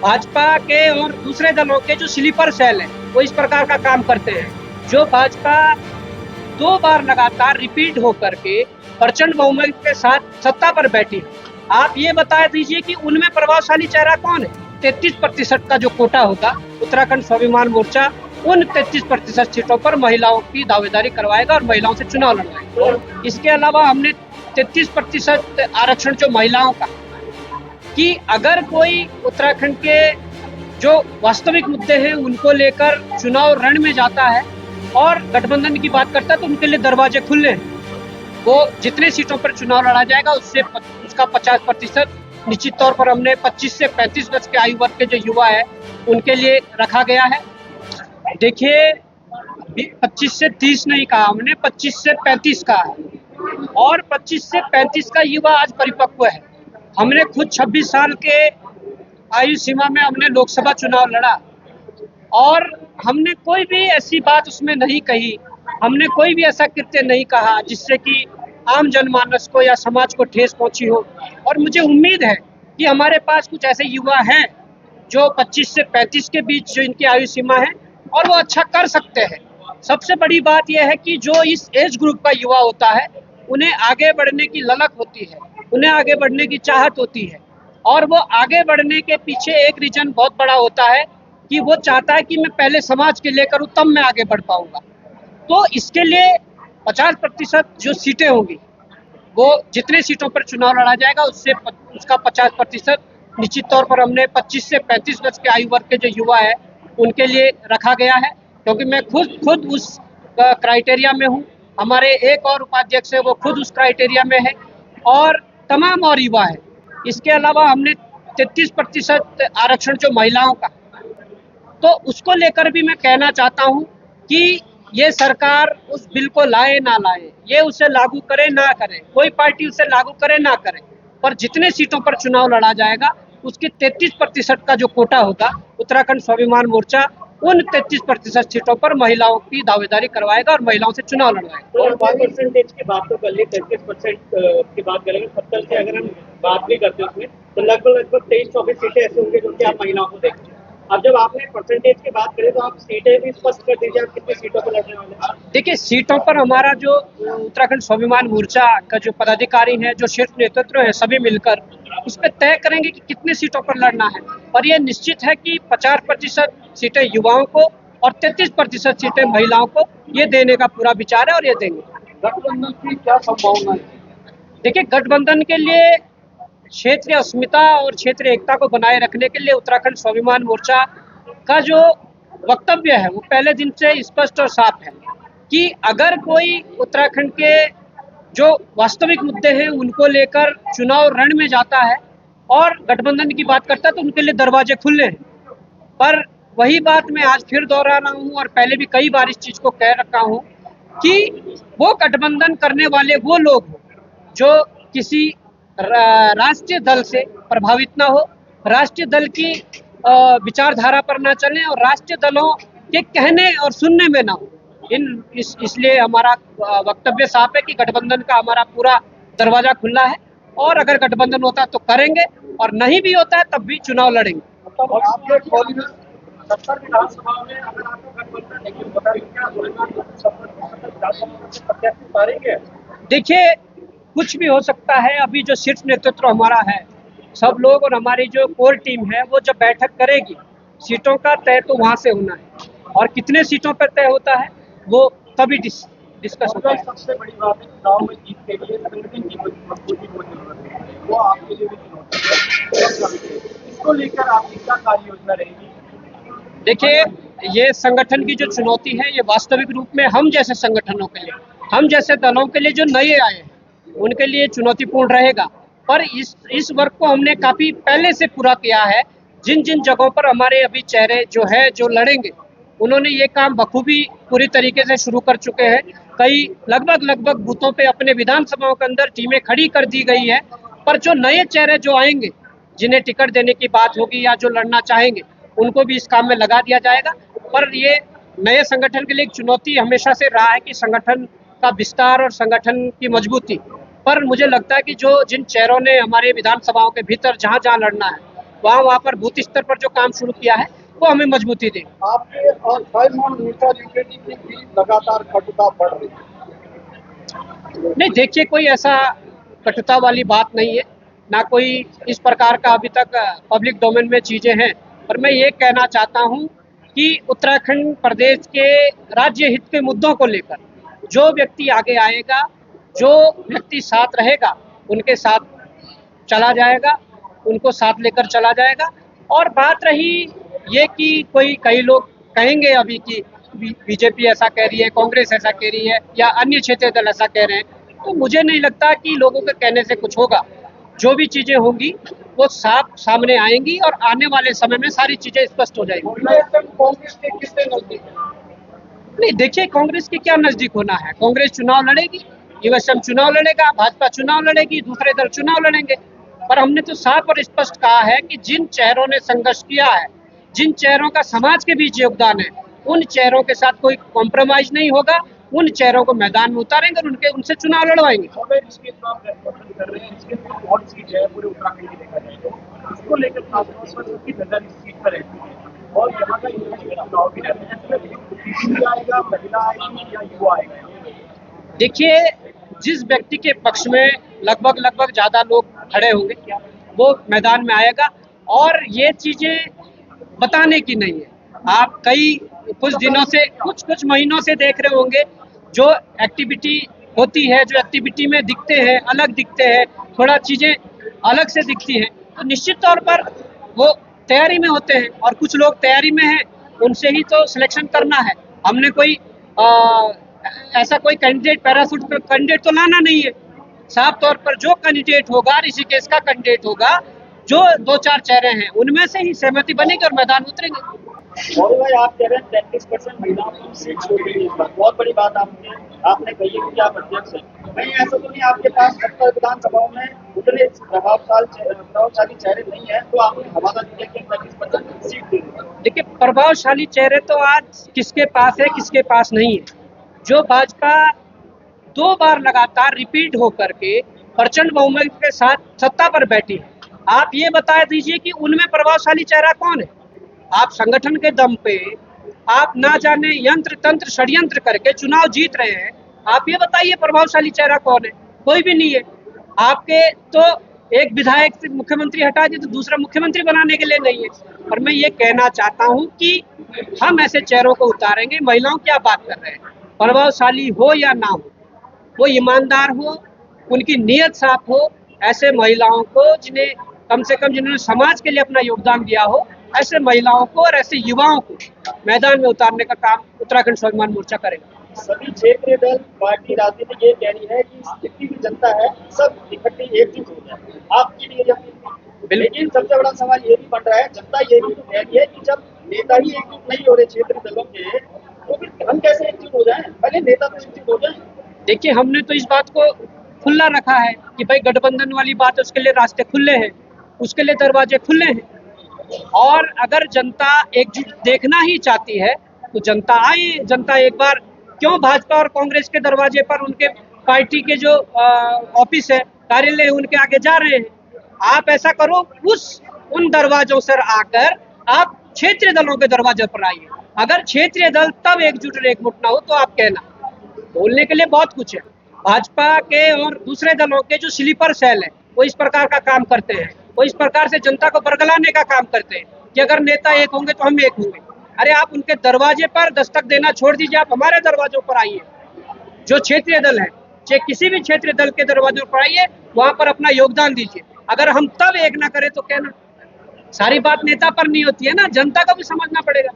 भाजपा के और दूसरे दलों के जो स्लीपर सेल है वो इस प्रकार का काम करते हैं। जो भाजपा 2 बार लगातार रिपीट होकर के प्रचंड बहुमत के साथ सत्ता पर बैठी है, आप ये बता दीजिए कि उनमें प्रभावशाली चेहरा कौन है। 33% का जो कोटा होगा, उत्तराखंड स्वाभिमान मोर्चा उन 33% सीटों पर महिलाओं की दावेदारी करवाएगा और महिलाओं से चुनाव लड़वाएगा। इसके अलावा हमने 33% आरक्षण जो महिलाओं का, कि अगर कोई उत्तराखंड के जो वास्तविक मुद्दे हैं उनको लेकर चुनाव रण में जाता है और गठबंधन की बात करता है तो उनके लिए दरवाजे खुले हैं। वो जितने सीटों पर चुनाव लड़ा जाएगा उससे उसका 50% निश्चित तौर पर हमने 25 से 35 वर्ष के आयु वर्ग के जो युवा है उनके लिए रखा गया है। देखिए, 25 से 30 नहीं कहा हमने, 25 से 35 कहा है, और 25 से 35 का युवा आज परिपक्व है। हमने खुद 26 साल के आयु सीमा में हमने लोकसभा चुनाव लड़ा और हमने कोई भी ऐसी बात उसमें नहीं कही, हमने कोई भी ऐसा कृत्य नहीं कहा जिससे कि आम जनमानस को या समाज को ठेस पहुंची हो। और मुझे उम्मीद है कि हमारे पास कुछ ऐसे युवा हैं जो 25 से 35 के बीच जो इनकी आयु सीमा है और वो अच्छा कर सकते हैं। सबसे बड़ी बात यह है कि जो इस एज ग्रुप का युवा होता है उन्हें आगे बढ़ने की ललक होती है, उन्हें आगे बढ़ने की चाहत होती है, और वो आगे बढ़ने के पीछे एक रीजन बहुत बड़ा होता है कि वो चाहता है कि मैं पहले समाज के लेकर हूँ तब मैं आगे बढ़ पाऊंगा। तो इसके लिए 50% जो सीटें होंगी, वो जितने सीटों पर चुनाव लड़ा जाएगा उससे उसका 50% निश्चित तौर पर हमने 25 से 35 वर्ष के आयु वर्ग के जो युवा है उनके लिए रखा गया है, क्योंकि मैं खुद उस क्राइटेरिया में हूँ। हमारे एक और उपाध्यक्ष है वो खुद उस क्राइटेरिया में है और तमाम और युवा है। इसके अलावा हमने 33% आरक्षण जो महिलाओं का, तो उसको लेकर भी मैं कहना चाहता हूँ कि ये सरकार उस बिल को लाए ना लाए, ये उसे लागू करे ना करे, कोई पार्टी उसे लागू करे ना करे, पर जितने सीटों पर चुनाव लड़ा जाएगा उसकी 33% का जो कोटा होगा, उत्तराखंड स्वाभिमान मोर्चा उन 33% सीटों पर महिलाओं की दावेदारी करवाएगा और महिलाओं से चुनाव लड़वाएगा। और 5% की बात तो कर ली, 33% की बात करेंगे, 70 से अगर हम बात भी करते हैं उसमें तो लगभग 23-24 सीटें ऐसे होंगी जो कि आप महिलाओं को देखेंगे। अब जब आपने परसेंटेज की बात करी तो आप सीटें भी स्पष्ट कर दीजिए, आप कितनी सीटों पर लड़ने वाले हैं। देखिए, सीटों पर हमारा जो उत्तराखंड स्वाभिमान मोर्चा का जो पदाधिकारी है, जो शीर्ष नेतृत्व है, सभी मिलकर उस पर तय करेंगे कि कितने सीटों पर लड़ना है। और ये निश्चित है कि 50% सीटें युवाओं को और 33% सीटें महिलाओं को ये देने का पूरा विचार है और ये देंगे। गठबंधन की क्या संभावना है? देखिए, गठबंधन के लिए क्षेत्रीय अस्मिता और क्षेत्रीय एकता को बनाए रखने के लिए उत्तराखंड स्वाभिमान मोर्चा का जो वक्तव्य है वो पहले दिन से स्पष्ट और साफ है कि अगर कोई उत्तराखंड के जो वास्तविक मुद्दे हैं उनको लेकर चुनाव रण में जाता है और गठबंधन की बात करता है तो उनके लिए दरवाजे खुले हैं। पर वही बात मैं आज फिर दोहरा रहा हूँ और पहले भी कई बार इस चीज को कह रखा हूँ कि वो गठबंधन करने वाले वो लोग जो किसी राष्ट्रीय दल से प्रभावित ना हो, राष्ट्रीय दल की विचारधारा पर ना चले और राष्ट्रीय दलों के कहने और सुनने में ना हो। इसलिए हमारा वक्तव्य साफ है कि गठबंधन का हमारा पूरा दरवाजा खुला है और अगर गठबंधन होता है तो करेंगे और नहीं भी होता है तब भी चुनाव लड़ेंगे। देखिए, कुछ भी हो सकता है। अभी जो शीर्ष नेतृत्व हमारा है, सब लोग और हमारी जो कोर टीम है वो जब बैठक करेगी, सीटों का तय तो वहां से होना है और कितने सीटों पर तय होता है वो तभी डिस्कस होता है। सबसे बड़ी बात है चुनाव में जीत के लिए संगठन की मजबूती को जरूरत है, वो आपके लिए भी चुनौती है। इसको लेकर आपकी क्या कार्य योजना रहेगी? देखिए, ये संगठन की जो चुनौती है ये वास्तविक रूप में हम जैसे संगठनों के लिए, हम जैसे दलों के लिए जो नए आए हैं उनके लिए चुनौतीपूर्ण रहेगा। पर इस वर्क को हमने काफी पहले से पूरा किया है। जिन जिन जगहों पर हमारे अभी चेहरे जो है जो लड़ेंगे उन्होंने ये काम बखूबी पूरी तरीके से शुरू कर चुके हैं। कई लगभग बूथों पे अपने विधानसभाओं के अंदर टीमें खड़ी कर दी गई है। पर जो नए चेहरे जो आएंगे, जिन्हें टिकट देने की बात होगी या जो लड़ना चाहेंगे, उनको भी इस काम में लगा दिया जाएगा। पर ये नए संगठन के लिए एक चुनौती हमेशा से रहा है कि संगठन का विस्तार और संगठन की मजबूती। पर मुझे लगता है कि जिन चेहरों ने हमारे विधानसभाओं के भीतर जहाँ जहाँ लड़ना है वहाँ पर बूथ स्तर पर जो काम शुरू किया है वो हमें मजबूती देगा। आपके और फाइल मीठा यूनिटी की भी लगातार कटुता बढ़ रही है। नहीं, देखिए कोई ऐसा कटुता वाली बात नहीं है, ना कोई इस प्रकार का अभी तक पब्लिक डोमेन में चीज़ें हैं। पर मैं ये कहना चाहता हूँ कि उत्तराखंड प्रदेश के राज्य हित के मुद्दों को लेकर जो व्यक्ति आगे आएगा, जो व्यक्ति साथ रहेगा, उनके साथ चला जाएगा, उनको साथ लेकर चला जाएगा। और बात रही ये कि कई लोग कहेंगे अभी कि बीजेपी ऐसा कह रही है, कांग्रेस ऐसा कह रही है या अन्य क्षेत्रीय दल ऐसा कह रहे हैं, तो मुझे नहीं लगता कि लोगों के कहने से कुछ होगा। जो भी चीजें होंगी वो साफ सामने आएंगी और आने वाले समय में सारी चीजें स्पष्ट हो जाएंगी। कांग्रेस के किससे नजदीक है? नहीं, देखिए कांग्रेस के क्या नजदीक होना है, कांग्रेस चुनाव लड़ेगी, यूएसएम चुनाव लड़ेगा, भाजपा चुनाव लड़ेगी, दूसरे दल चुनाव लड़ेंगे। पर हमने तो साफ और स्पष्ट कहा है कि जिन चेहरों ने संघर्ष किया है, जिन चेहरों का समाज के बीच योगदान है, उन चेहरों के साथ कोई कॉम्प्रोमाइज नहीं होगा। उन चेहरों को मैदान में उतारेंगे और उनसे चुनाव लड़वाएंगे। जिसके आप रेस्पॉन्ड कर रहे हैं, इसके बहुत सीट है पूरे उत्तराखंड की देखा जाए तो इसको लेकर खासतौर पर उसकी नजर इस सीट पर रहती है और यहाँ का चुनाव भी रहता है, आएगा, महिला आएगी या युवा आएगा। देखिए, जिस व्यक्ति के पक्ष में लगभग ज्यादा लोग खड़े होंगे वो मैदान में आएगा। और ये चीजें बताने की नहीं है, आप कुछ दिनों से कुछ महीनों से देख रहे होंगे जो एक्टिविटी होती है, जो एक्टिविटी में दिखते हैं, अलग दिखते हैं, थोड़ा चीजें अलग से दिखती हैं, तो निश्चित तौर पर वो तैयारी में होते हैं और कुछ लोग तैयारी में हैं, उनसे ही तो सिलेक्शन करना है। हमने कोई ऐसा कोई कैंडिडेट पैराशूट कैंडिडेट तो लाना नहीं है। साफ तौर पर जो कैंडिडेट होगा, ऋषिकेश का कैंडिडेट होगा, जो 2-4 चेहरे हैं उनमें से ही सहमति बनेगी और मैदान उतरेंगे। और भाई आप कह रहे हैं 33% महिलाओं की सीट छोड़ गई है, बहुत बड़ी बात आपने कही है कि आप अध्यक्ष हैं। नहीं, ऐसा तो नहीं आपके पास 70 विधानसभाओं में उतने प्रभावशाली चेहरे नहीं है, तो आपने हवाला दिया कि 33% सीट दे दी। देखिए, प्रभावशाली चेहरे तो आज किसके पास है, किसके पास नहीं है। जो भाजपा 2 बार लगातार रिपीट होकर के प्रचंड बहुमत के साथ सत्ता पर बैठी है, आप ये बता दीजिए कि उनमें प्रभावशाली चेहरा कौन है। आप संगठन के दम पे आप ना जाने यंत्र तंत्र षड्यंत्र करके चुनाव जीत रहे हैं, आप ये बताइए प्रभावशाली चेहरा कौन है? कोई भी नहीं है। आपके तो एक विधायक से मुख्यमंत्री हटा दिए तो दूसरा मुख्यमंत्री बनाने के लिए नहीं है। पर मैं ये कहना चाहता हूँ कि हम ऐसे चेहरों को उतारेंगे। महिलाओं की आप बात कर रहे हैं, प्रभावशाली हो या ना हो, वो ईमानदार हो, उनकी नीयत साफ हो, ऐसे महिलाओं को जिन्हें कम से कम जिन्होंने समाज के लिए अपना योगदान दिया हो, ऐसे महिलाओं को और ऐसे युवाओं को मैदान में उतारने का काम उत्तराखंड स्वाभिमान मोर्चा करेगा। सभी क्षेत्रीय दल पार्टी राजनीति ये कह रही है कि जितनी भी जनता है सब इकट्ठी एकजुट हो जाए, आपके लिए लेकिन सबसे बड़ा सवाल ये भी बन रहा है, जनता ये भी तो कह रही है कि जब नेता ही एकजुट नहीं हो रहे क्षेत्रीय दलों के, तो फिर हम कैसे एकजुट हो जाएं? पहले नेता तो एकजुट हो जाएं। देखिए, हमने तो इस बात को खुला रखा है कि भाई गठबंधन वाली बात है, उसके लिए रास्ते खुले हैं, उसके लिए दरवाजे खुले हैं। और अगर जनता एकजुट देखना ही चाहती है तो जनता आए। जनता एक बार क्यों भाजपा और कांग्रेस के दरवाजे पर, उनके पार्टी के जो ऑफिस है, कार्यालय, उनके आगे जा रहे हैं? आप ऐसा करो, उन दरवाजों से आकर आप क्षेत्रीय दलों के दरवाजे पर आइए। अगर क्षेत्रीय दल तब एकजुट और एकमुट ना हो तो आप कहना, बोलने के लिए बहुत कुछ है। भाजपा के और दूसरे दलों के जो स्लीपर सेल है वो इस प्रकार का काम करते हैं, वो इस प्रकार से जनता को बरगलाने का काम करते हैं कि अगर नेता एक होंगे तो हम एक होंगे। अरे आप उनके दरवाजे पर दस्तक देना छोड़ दीजिए, आप हमारे दरवाजों पर आइए। जो क्षेत्रीय दल है, चाहे किसी भी क्षेत्रीय दल के दरवाजों पर आइए, वहां पर अपना योगदान दीजिए। अगर हम तब एक ना करें तो कहना। सारी बात नेता पर नहीं होती है ना, जनता को भी समझना पड़ेगा।